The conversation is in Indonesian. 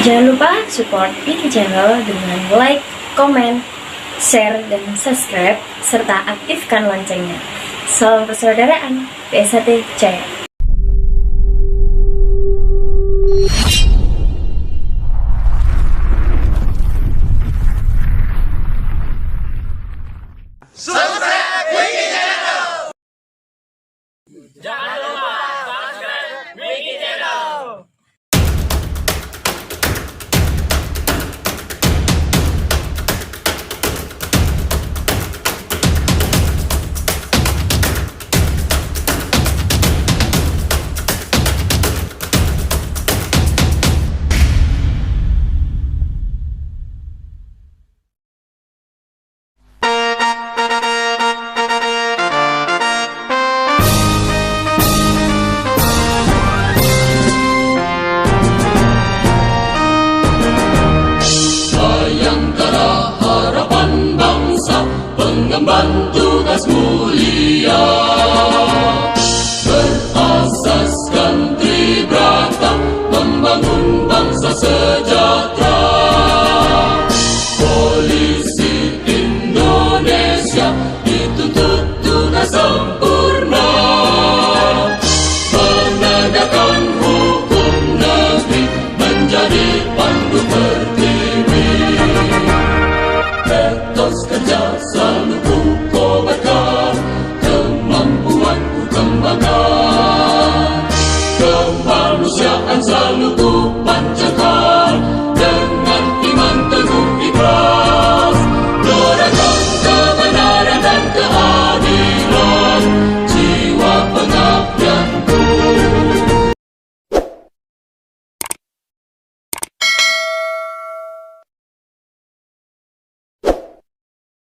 Jangan lupa support Wiki Channel dengan like, komen, share, dan subscribe, serta aktifkan loncengnya. Salam persaudaraan, PSHT Jaya. Subscribe Wiki Channel. Jangan lupa subscribe Wiki Channel. Mengemban tugas mulia berasaskan tribrata, membangun bangsa sejahtera.